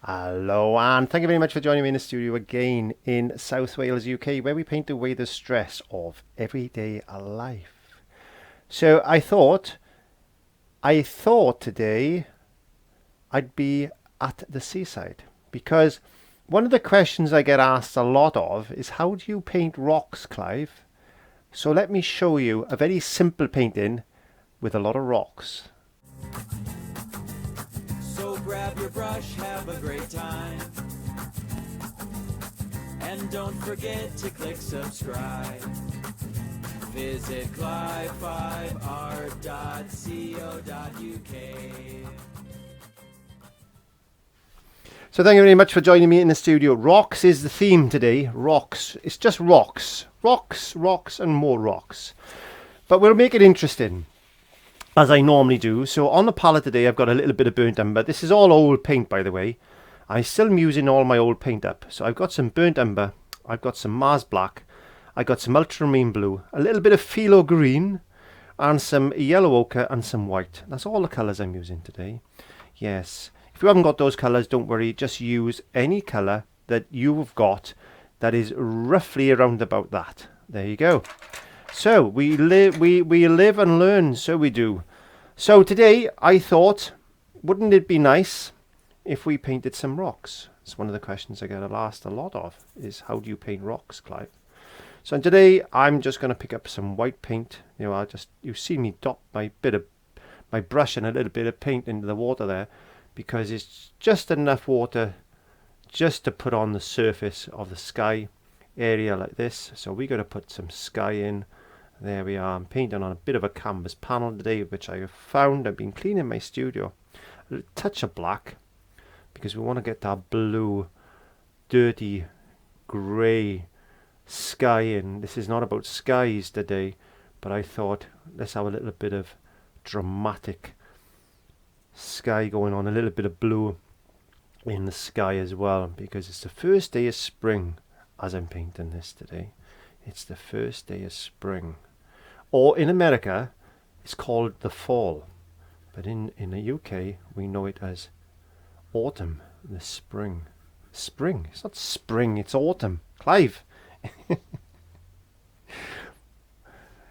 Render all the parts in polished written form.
Hello, and thank you very much for joining me in the studio again in South Wales, UK, where we paint away the stress of everyday life. So I thought today I'd be at the seaside, because one of the questions I get asked a lot of is, how do you paint rocks, Clive? So let me show you a very simple painting with a lot of rocks. So grab your brush, have a great time, and don't forget to click subscribe. Visit clive5art.co.uk. So thank you very much for joining me in the studio. Rocks is the theme today. Rocks. It's just rocks. Rocks, rocks, and more rocks. But we'll make it interesting, as I normally do. So on the palette today, I've got a little bit of burnt umber. This is all old paint, by the way. I'm still using all my old paint up. So I've got some burnt umber. I've got some Mars black. I've got some ultramarine blue. A little bit of phthalo green. And some yellow ochre and some white. That's all the colours I'm using today. Yes. If you haven't got those colours, don't worry. Just use any colour that you've got that is roughly around about that. There you go. So we live and learn, so we do. So today I thought, wouldn't it be nice if we painted some rocks? It's one of the questions I get asked a lot of, is how do you paint rocks, Clive? So today I'm just going to pick up some white paint. You know, you see me dot my brush and a little bit of paint into the water there, because it's just enough water just to put on the surface of the sky area like this. So we got to put some sky in. There we are. I'm painting on a bit of a canvas panel today, which I have found. I've been cleaning my studio. A touch of black, because we want to get that blue, dirty, grey sky in. This is not about skies today, but I thought let's have a little bit of dramatic sky going on, a little bit of blue in the sky as well, because it's the first day of spring as I'm painting this today. It's the first day of spring, or in America it's called the fall, but in the UK we know it as autumn, the spring. It's not spring, it's autumn, Clive.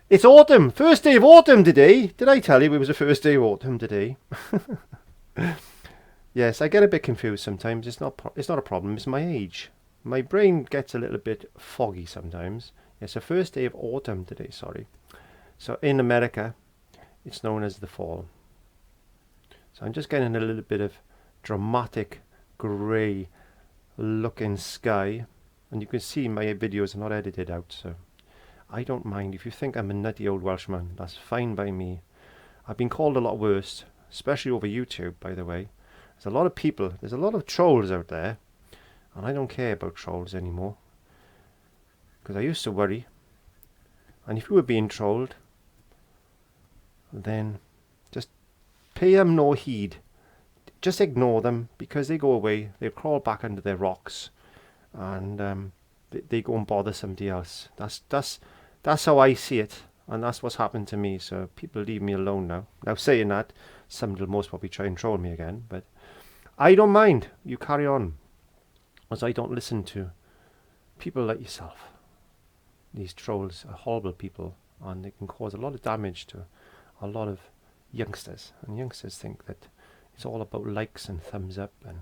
It's autumn, first day of autumn today. Did I tell you it was the first day of autumn today? Yes, I get a bit confused sometimes. It's not a problem, it's my age. My brain gets a little bit foggy sometimes. Yes, the first day of autumn today, sorry. So in America, it's known as the fall. So I'm just getting a little bit of dramatic grey looking sky. And you can see my videos are not edited out, so I don't mind. If you think I'm a nutty old Welshman, that's fine by me. I've been called a lot worse, especially over YouTube, by the way. There's a lot of people, there's a lot of trolls out there, and I don't care about trolls anymore, because I used to worry. And if you were being trolled, then just pay them no heed. Just ignore them, because they go away, they crawl back under their rocks, and they go and bother somebody else. That's how I see it, and that's what's happened to me. So people leave me alone now. Now saying that, somebody will most probably try and troll me again, but I don't mind. You carry on, as I don't listen to people like yourself. These trolls are horrible people, and they can cause a lot of damage to a lot of youngsters, and youngsters think that it's all about likes and thumbs up. And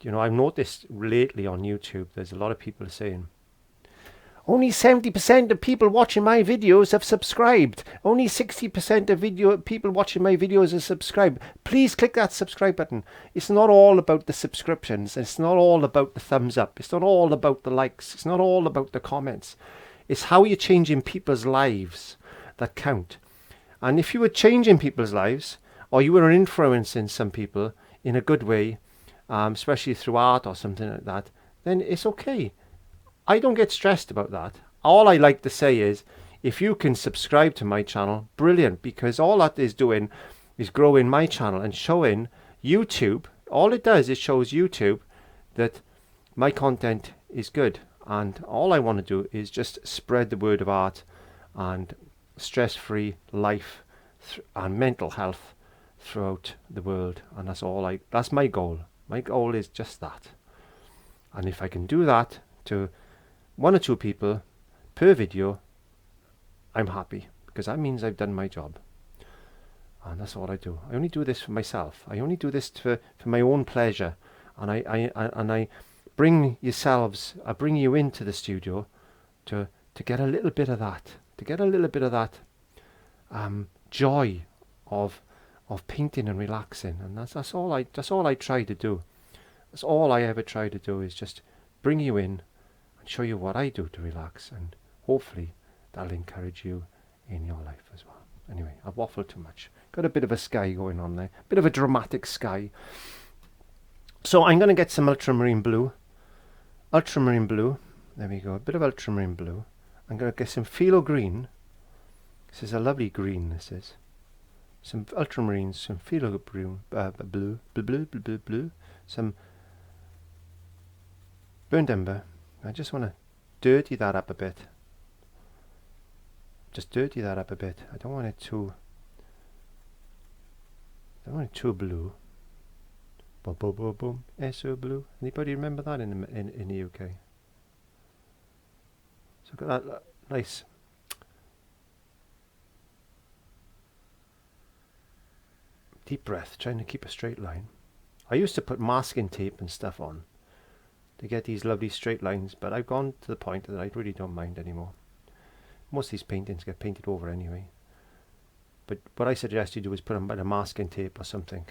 you know, I've noticed lately on YouTube there's a lot of people saying, only 70% of people watching my videos have subscribed. Only 60% of people watching my videos have subscribed. Please click that subscribe button. It's not all about the subscriptions. It's not all about the thumbs up. It's not all about the likes. It's not all about the comments. It's how you're changing people's lives that count. And if you were changing people's lives, or you were influencing some people in a good way, especially through art or something like that, then it's okay. I don't get stressed about that. All I like to say is, if you can subscribe to my channel, brilliant, because all that is doing is growing my channel and showing YouTube. All it does is shows YouTube that my content is good, and all I want to do is just spread the word of art and stress-free life and mental health throughout the world, and that's my goal. My goal is just that. And if I can do that to 1 or 2 people per video, I'm happy, because that means I've done my job. And that's all I do. I only do this for myself. I only do this for my own pleasure. And I bring yourselves, I bring you into the studio to get a little bit of that, to get a little bit of that joy of painting and relaxing. And that's all I try to do. That's all I ever try to do, is just bring you in and show you what I do to relax, and hopefully that'll encourage you in your life as well. Anyway, I've waffled too much. Got a bit of a sky going on there, bit of a dramatic sky. So I'm going to get some ultramarine blue. Ultramarine blue, there we go, a bit of ultramarine blue. I'm going to get some phthalo green. This is a lovely green, this is. Some ultramarines, some phthalo blue, some burnt umber. I just want to dirty that up a bit. Just dirty that up a bit. I don't want it too blue. Boom, boom, boom, boom. So blue. Anybody remember that in the UK? So got that nice deep breath, trying to keep a straight line. I used to put masking tape and stuff on to get these lovely straight lines, but I've gone to the point that I really don't mind anymore. Most of these paintings get painted over anyway. But what I suggest you do is put a bit of masking tape or something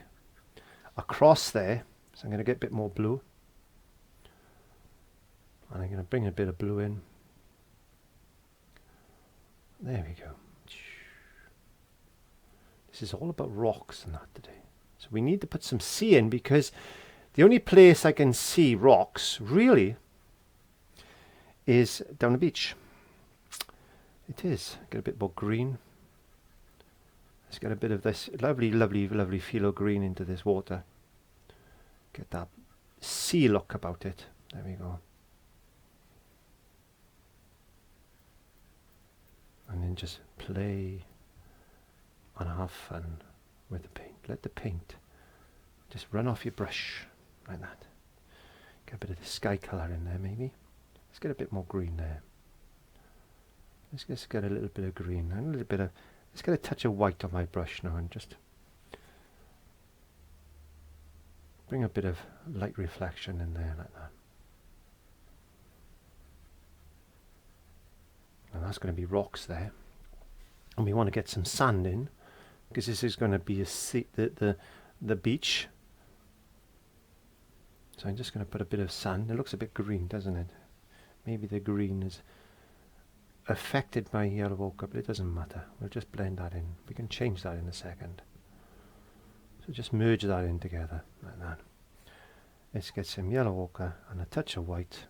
across there. So I'm going to get a bit more blue. And I'm going to bring a bit of blue in. There we go. This is all about rocks and that today. So we need to put some sea in, because the only place I can see rocks really is down the beach. It is. Get a bit more green. Let's get a bit of this lovely, lovely, lovely phthalo green into this water. Get that sea look about it. There we go. And then just play and have fun with the paint. Let the paint just run off your brush like that. Get a bit of the sky colour in there maybe. Let's get a bit more green there. Let's just get a little bit of green and a little bit of, let's get a touch of white on my brush now and just bring a bit of light reflection in there like that. And that's going to be rocks there. And we want to get some sand in, because this is going to be a the beach. So I'm just going to put a bit of sand. It looks a bit green, doesn't it? Maybe the green is affected by yellow ochre, but it doesn't matter. We'll just blend that in. We can change that in a second. So just merge that in together like that. Let's get some yellow ochre and a touch of white.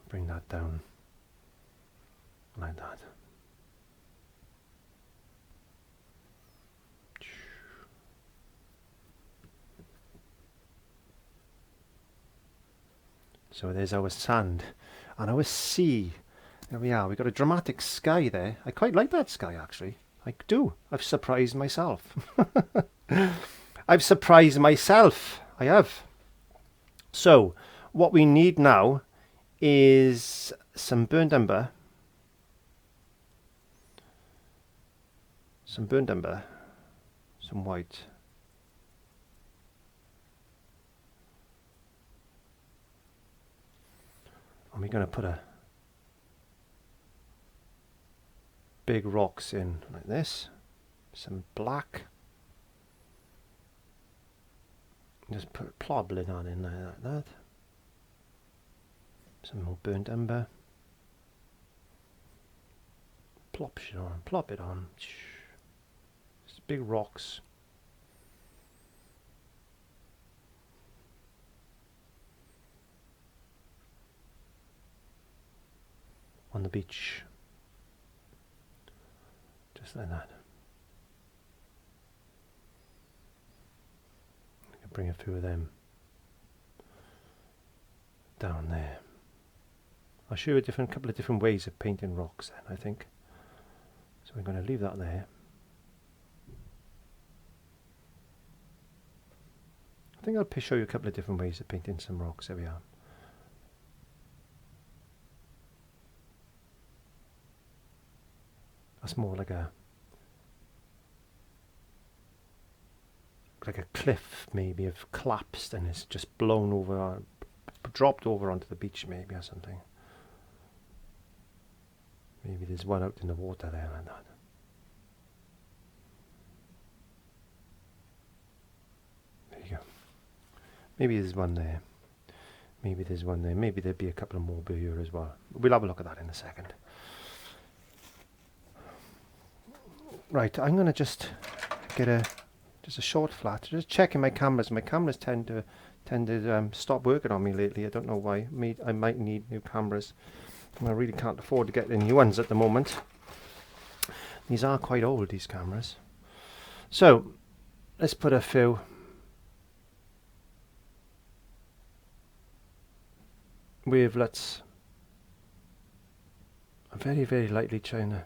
Bring that down like that. So there's our sand and our sea. There we are. We've got a dramatic sky there. I quite like that sky actually. I do. I've surprised myself. I've surprised myself. I have. So what we need now is some burnt umber. Some burnt umber. Some white. And we're going to put a big rocks in like this. Some black. Just put ploblin on in there like that. Some more burnt umber. Plop it on. Just big rocks. On the beach. Just like that. I can bring a few of them down there. I'll show you a couple of different ways of painting rocks then, I think. So we're going to leave that there. think I'll show you a couple of different ways of painting some rocks. There we are. That's more like a cliff, maybe, have collapsed and it's just blown over, dropped over onto the beach, maybe, or something. Maybe there's one out in the water there like that. There you go. Maybe there's one there. Maybe there's one there. Maybe there'll be a couple more here as well. We'll have a look at that in a second. Right, I'm going to just get a short flat. Just checking my cameras. My cameras tend to stop working on me lately. I don't know why. I might need new cameras. I really can't afford to get the new ones at the moment. These are quite old, these cameras. So let's put a few wavelets. I'm very, very lightly trying to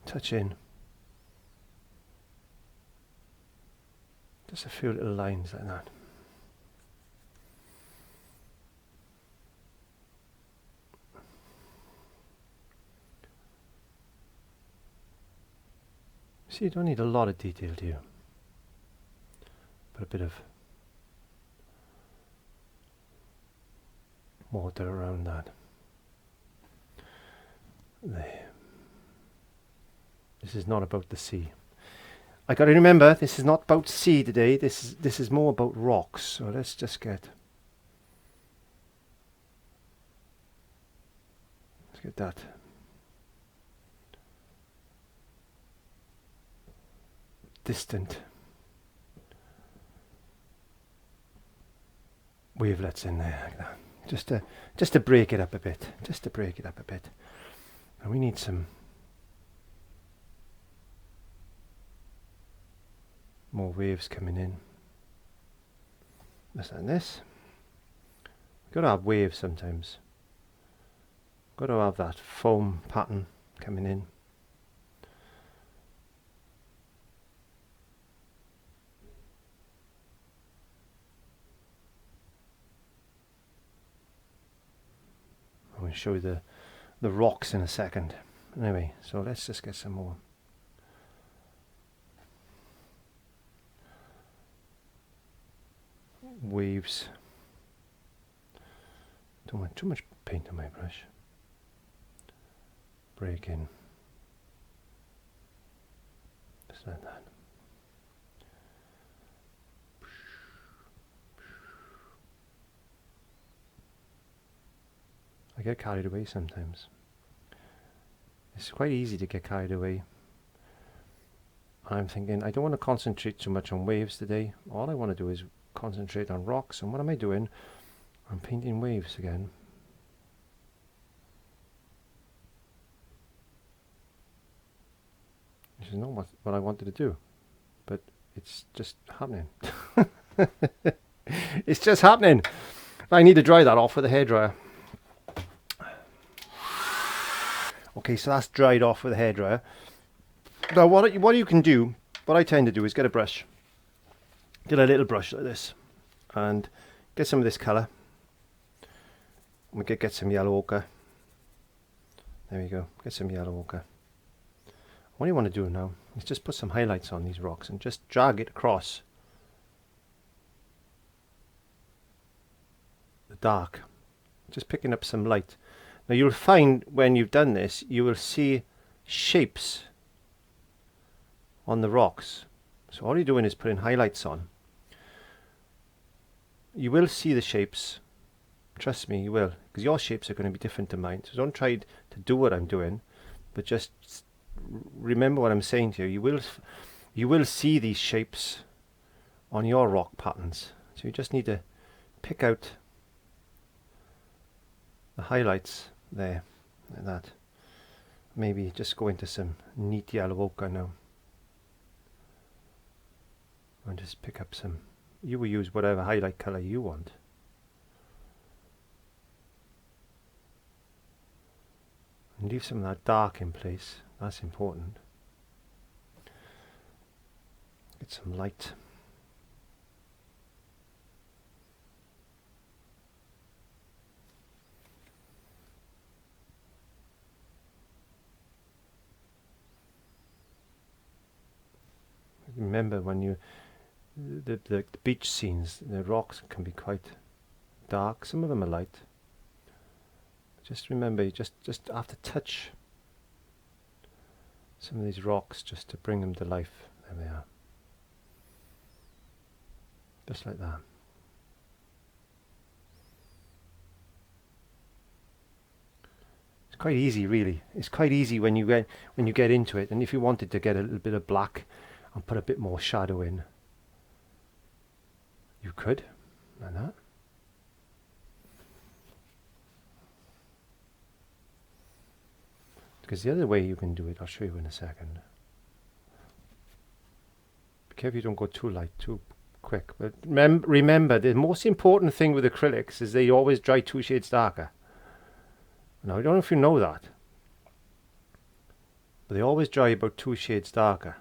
touch in. Just a few little lines like that. See, you don't need a lot of detail, do you? But a bit of water around that. There. This is not about the sea. I got to remember, this is not about sea today. This is more about rocks. So let's just get that distant wavelets in there like that. Just to break it up a bit. Just to break it up a bit. And we need some more waves coming in. Just like this. We've got to have waves sometimes. Got to have that foam pattern coming in. I'm going to show you the rocks in a second. Anyway, so let's just get some more. Waves. Don't want too much paint on my brush. Break in. Just like that. I get carried away sometimes. It's quite easy to get carried away. I'm thinking I don't want to concentrate too much on waves today. All I want to do is concentrate on rocks. And what am I doing? I'm painting waves again. This is not what I wanted to do, but it's just happening. It's just happening. I need to dry that off with a hairdryer. Okay, so that's dried off with a hairdryer. Now what you can do, what I tend to do is get a brush. Get a little brush like this and get some of this colour. We could get some yellow ochre. There we go, get some yellow ochre. What you want to do now is just put some highlights on these rocks and just drag it across the dark, just picking up some light. Now you'll find when you've done this, you will see shapes on the rocks. So all you're doing is putting highlights on. You will see the shapes. Trust me, you will, because your shapes are going to be different to mine. So don't try to do what I'm doing, but just remember what I'm saying to you. You will see these shapes on your rock patterns. So you just need to pick out the highlights there, like that. Maybe just go into some neat yellow ochre now. And just pick up some, you will use whatever highlight colour you want. And leave some of that dark in place. That's important. Get some light. Remember when you the beach scenes, the rocks can be quite dark. Some of them are light. Just remember, you just have to touch some of these rocks just to bring them to life. There we are. Just like that. It's quite easy, really. It's quite easy when you get into it. And if you wanted to get a little bit of black and put a bit more shadow in, you could, like that. Because the other way you can do it, I'll show you in a second. Be careful you don't go too light, too quick. But remember, the most important thing with acrylics is they always dry 2 shades darker. Now, I don't know if you know that, but they always dry about 2 shades darker.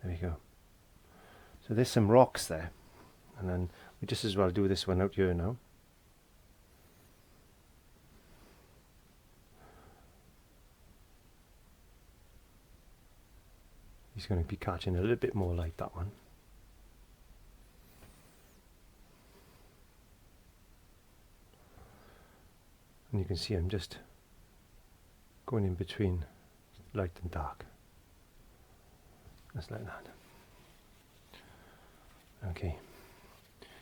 There you go. So there's some rocks there, and then we just as well do this one out here now. He's going to be catching a little bit more light, that one. And you can see I'm just going in between light and dark. Just like that. Okay.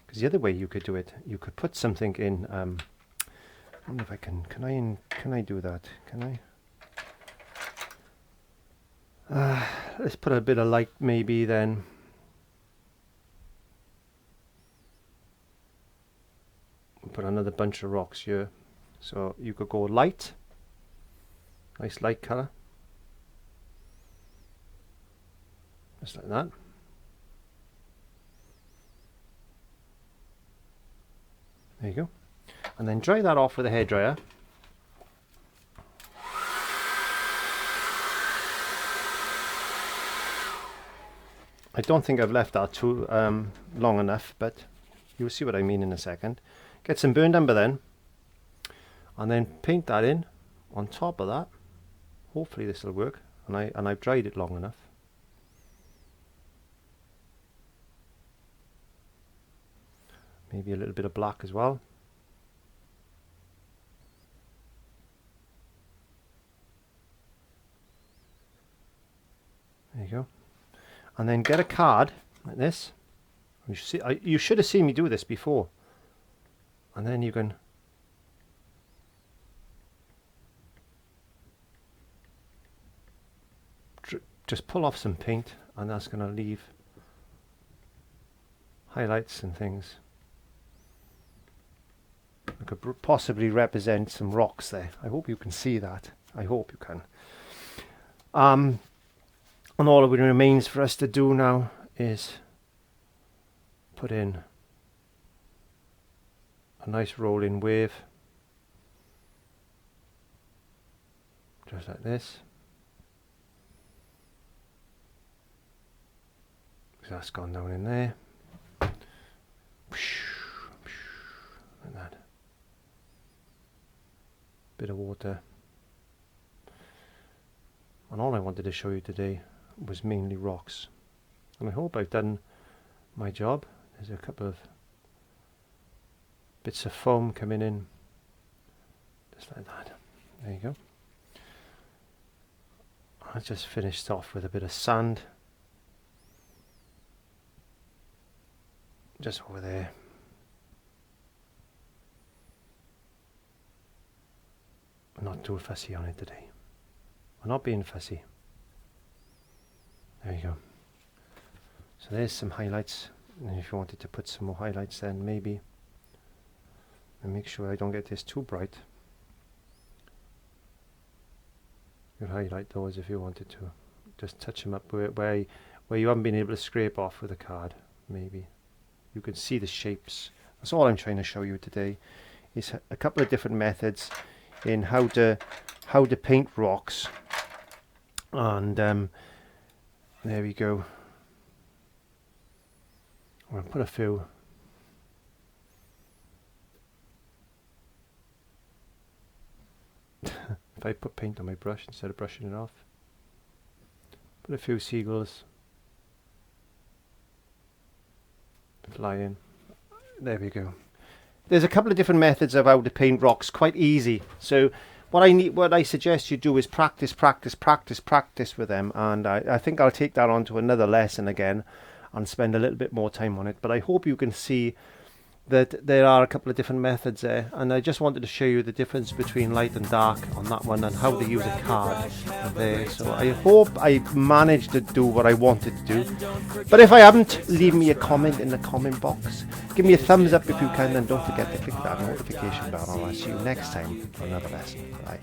Because the other way you could do it, you could put something in. I wonder if I can I do that? Can I? Let's put a bit of light maybe then. Put another bunch of rocks here. So you could go light, nice light colour, just like that. There you go. And then dry that off with a hairdryer. I don't think I've left that too long enough, but you'll see what I mean in a second. Get some burnt umber then. And then paint that in on top of that. Hopefully this will work, and I've dried it long enough. Maybe a little bit of black as well. There you go. And then get a card like this. You should have seen me do this before. And then you can just pull off some paint, and that's going to leave highlights and things. I could possibly represent some rocks there. I hope you can see that. I hope you can. And all that remains for us to do now is put in a nice rolling wave, just like this. That's gone down in there. Like that. Bit of water. And all I wanted to show you today was mainly rocks. And I hope I've done my job. There's a couple of bits of foam coming in. Just like that. There you go. I just finished off with a bit of sand. Just over there. I'm not too fussy on it today. I'm not being fussy. There you go. So there's some highlights. And if you wanted to put some more highlights, then maybe. And make sure I don't get this too bright. You highlight those if you wanted to. Just touch them up where you haven't been able to scrape off with a card, maybe. You can see the shapes. That's all I'm trying to show you today, is a couple of different methods in how to paint rocks And there we go. I'm going to put a few. If I put paint on my brush instead of brushing it off. Put a few seagulls flying. There we go. There's a couple of different methods of how to paint rocks, quite easy. So what I suggest you do is practice with them, and I think I'll take that on to another lesson again and spend a little bit more time on it. But I hope you can see that there are a couple of different methods there, and I just wanted to show you the difference between light and dark on that one and how to use a card there. So I hope I managed to do what I wanted to do, but if I haven't, leave me a comment in the comment box. Give me a thumbs up if you can, and don't forget to click that notification bell, and I'll see you next time for another lesson. Bye.